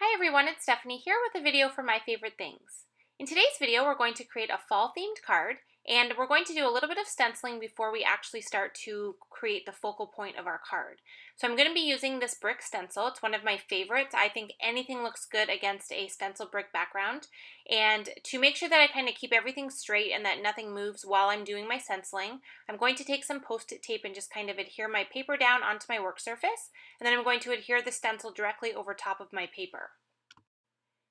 Hi everyone, it's Stephanie here with a video for my favorite things. In today's video, we're going to create a fall themed card, and we're going to do a little bit of stenciling before we actually start to create the focal point of our card. So I'm going to be using this brick stencil. It's one of my favorites. I think anything looks good against a stencil brick background. And to make sure that I kind of keep everything straight and that nothing moves while I'm doing my stenciling, I'm going to take some post-it tape and just kind of adhere my paper down onto my work surface, and then I'm going to adhere the stencil directly over top of my paper.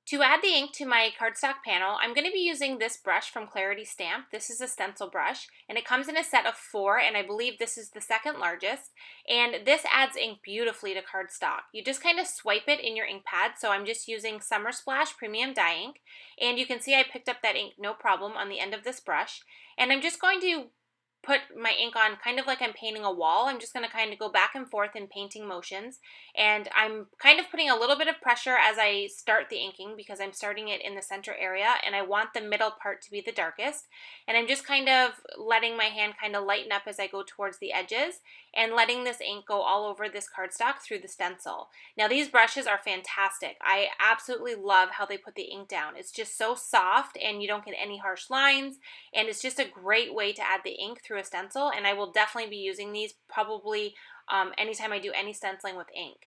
To add the ink to my cardstock panel, I'm going to be using this brush from Clarity Stamp. This is a stencil brush, and it comes in a set of 4, and I believe this is the second largest, and this adds ink beautifully to cardstock. You just kind of swipe it in your ink pad, so I'm just using Summer Splash Premium Dye Ink, and you can see I picked up that ink no problem on the end of this brush, and I'm just going to put my ink on kind of like I'm painting a wall. I'm just going to kind of go back and forth in painting motions, and I'm kind of putting a little bit of pressure as I start the inking because I'm starting it in the center area and I want the middle part to be the darkest, and I'm just kind of letting my hand kind of lighten up as I go towards the edges and letting this ink go all over this cardstock through the stencil. Now these brushes are fantastic. I absolutely love how they put the ink down. It's just so soft and you don't get any harsh lines, and it's just a great way to add the ink through a stencil, and I will definitely be using these probably anytime I do any stenciling with ink.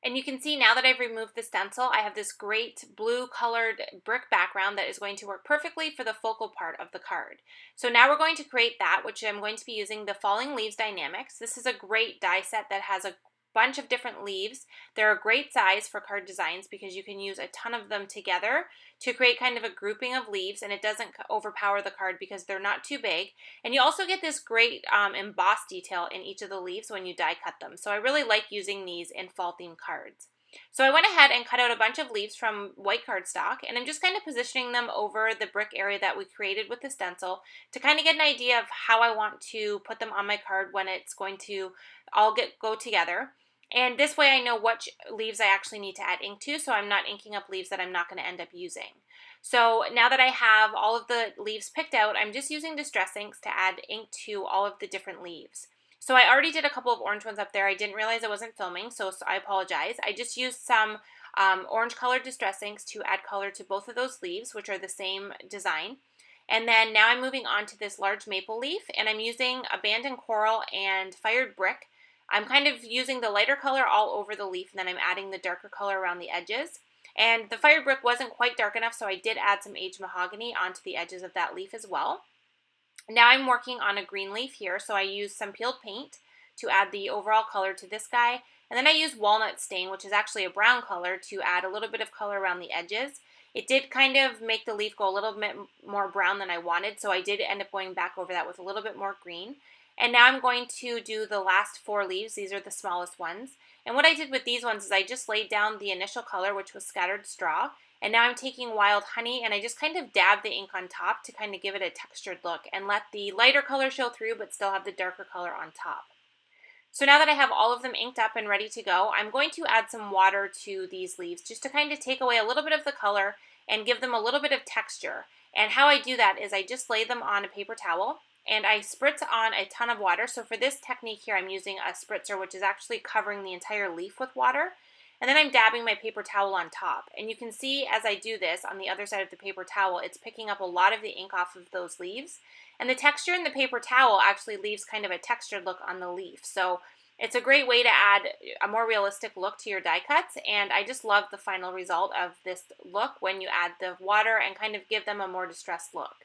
And you can see now that I've removed the stencil, I have this great blue colored brick background that is going to work perfectly for the focal part of the card. So now we're going to create that, which I'm going to be using the Falling Leaves Dynamics. This is a great die set that has a bunch of different leaves. They're a great size for card designs because you can use a ton of them together to create kind of a grouping of leaves, and it doesn't overpower the card because they're not too big. And you also get this great embossed detail in each of the leaves when you die cut them. So I really like using these in fall themed cards. So I went ahead and cut out a bunch of leaves from white cardstock, and I'm just kind of positioning them over the brick area that we created with the stencil to kind of get an idea of how I want to put them on my card when it's going to all go together. And this way I know which leaves I actually need to add ink to, so I'm not inking up leaves that I'm not going to end up using. So now that I have all of the leaves picked out, I'm just using distress inks to add ink to all of the different leaves. So I already did a couple of orange ones up there. I didn't realize I wasn't filming, so I apologize. I just used some orange colored distress inks to add color to both of those leaves, which are the same design. And then now I'm moving on to this large maple leaf, and I'm using abandoned coral and fired brick. I'm kind of using the lighter color all over the leaf, and then I'm adding the darker color around the edges. And the fired brick wasn't quite dark enough, so I did add some aged mahogany onto the edges of that leaf as well. Now I'm working on a green leaf here, so I used some peeled paint to add the overall color to this guy. And then I used walnut stain, which is actually a brown color, to add a little bit of color around the edges. It did kind of make the leaf go a little bit more brown than I wanted, so I did end up going back over that with a little bit more green. And now I'm going to do the last 4 leaves. These are the smallest ones. And what I did with these ones is I just laid down the initial color, which was scattered straw. And now I'm taking wild honey, and I just kind of dab the ink on top to kind of give it a textured look and let the lighter color show through but still have the darker color on top. So now that I have all of them inked up and ready to go, I'm going to add some water to these leaves just to kind of take away a little bit of the color and give them a little bit of texture. And how I do that is I just lay them on a paper towel and I spritz on a ton of water. So for this technique here, I'm using a spritzer, which is actually covering the entire leaf with water. And then I'm dabbing my paper towel on top. And you can see as I do this on the other side of the paper towel, it's picking up a lot of the ink off of those leaves. And the texture in the paper towel actually leaves kind of a textured look on the leaf. So it's a great way to add a more realistic look to your die cuts. And I just love the final result of this look when you add the water and kind of give them a more distressed look.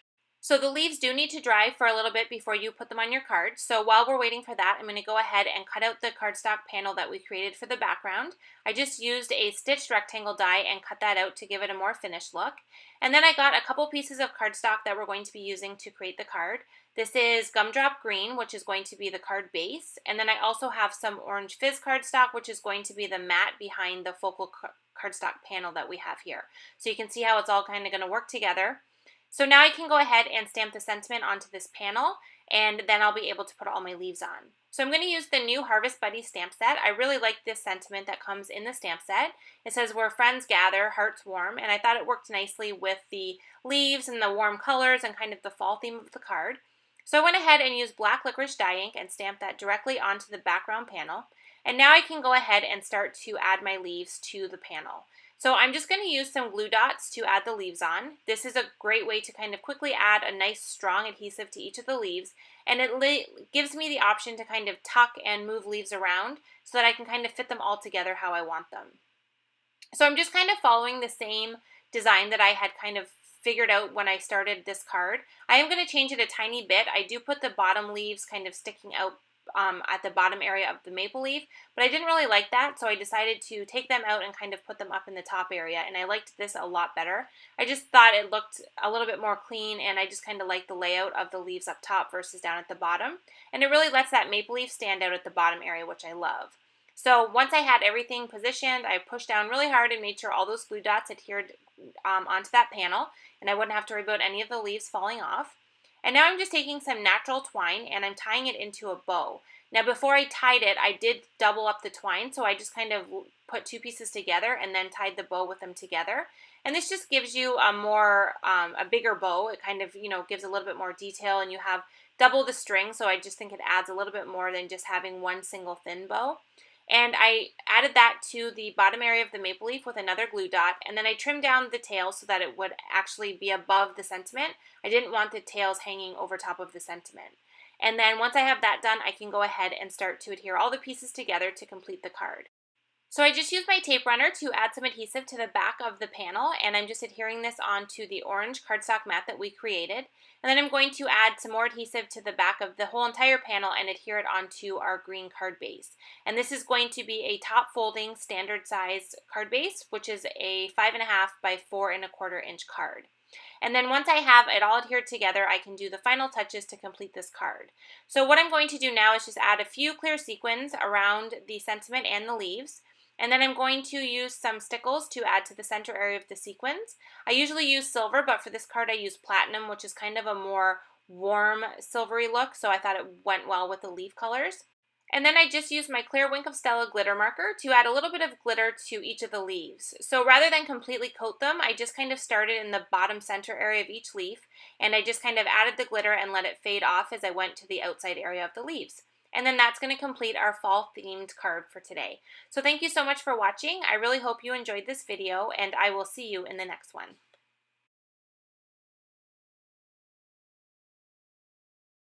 So the leaves do need to dry for a little bit before you put them on your card. So while we're waiting for that, I'm going to go ahead and cut out the cardstock panel that we created for the background. I just used a stitched rectangle die and cut that out to give it a more finished look. And then I got a couple pieces of cardstock that we're going to be using to create the card. This is Gumdrop Green, which is going to be the card base. And then I also have some Orange Fizz cardstock, which is going to be the mat behind the focal cardstock panel that we have here. So you can see how it's all kind of going to work together. So now I can go ahead and stamp the sentiment onto this panel, and then I'll be able to put all my leaves on. So I'm going to use the new Harvest Buddy stamp set. I really like this sentiment that comes in the stamp set. It says, "Where friends gather, hearts warm," and I thought it worked nicely with the leaves and the warm colors and kind of the fall theme of the card. So I went ahead and used black licorice dye ink and stamped that directly onto the background panel. And now I can go ahead and start to add my leaves to the panel. So I'm just going to use some glue dots to add the leaves on. This is a great way to kind of quickly add a nice strong adhesive to each of the leaves, and it gives me the option to kind of tuck and move leaves around so that I can kind of fit them all together how I want them. So I'm just kind of following the same design that I had kind of figured out when I started this card. I am going to change it a tiny bit. I do put the bottom leaves kind of sticking out at the bottom area of the maple leaf, but I didn't really like that, so I decided to take them out and kind of put them up in the top area, and I liked this a lot better. I just thought it looked a little bit more clean, and I just kind of liked the layout of the leaves up top versus down at the bottom, and it really lets that maple leaf stand out at the bottom area, which I love. So once I had everything positioned, I pushed down really hard and made sure all those glue dots adhered onto that panel, and I wouldn't have to worry about any of the leaves falling off. And now I'm just taking some natural twine and I'm tying it into a bow. Now before I tied it, I did double up the twine, so I just kind of put two pieces together and then tied the bow with them together. And this just gives you a bigger bow. It kind of, gives a little bit more detail, and you have double the string, so I just think it adds a little bit more than just having one single thin bow. And I added that to the bottom area of the maple leaf with another glue dot, and then I trimmed down the tail so that it would actually be above the sentiment. I didn't want the tails hanging over top of the sentiment. And then once I have that done, I can go ahead and start to adhere all the pieces together to complete the card. So I just used my tape runner to add some adhesive to the back of the panel, and I'm just adhering this onto the orange cardstock mat that we created. And then I'm going to add some more adhesive to the back of the whole entire panel and adhere it onto our green card base. And this is going to be a top folding standard size card base, which is a 5.5 by 4.25 inch card. And then once I have it all adhered together, I can do the final touches to complete this card. So what I'm going to do now is just add a few clear sequins around the sentiment and the leaves. And then I'm going to use some stickles to add to the center area of the sequins. I usually use silver, but for this card I use platinum, which is kind of a more warm silvery look, so I thought it went well with the leaf colors. And then I just used my clear Wink of Stella glitter marker to add a little bit of glitter to each of the leaves. So rather than completely coat them, I just kind of started in the bottom center area of each leaf, and I just kind of added the glitter and let it fade off as I went to the outside area of the leaves. And then that's going to complete our fall themed card for today. So thank you so much for watching. I really hope you enjoyed this video, and I will see you in the next one.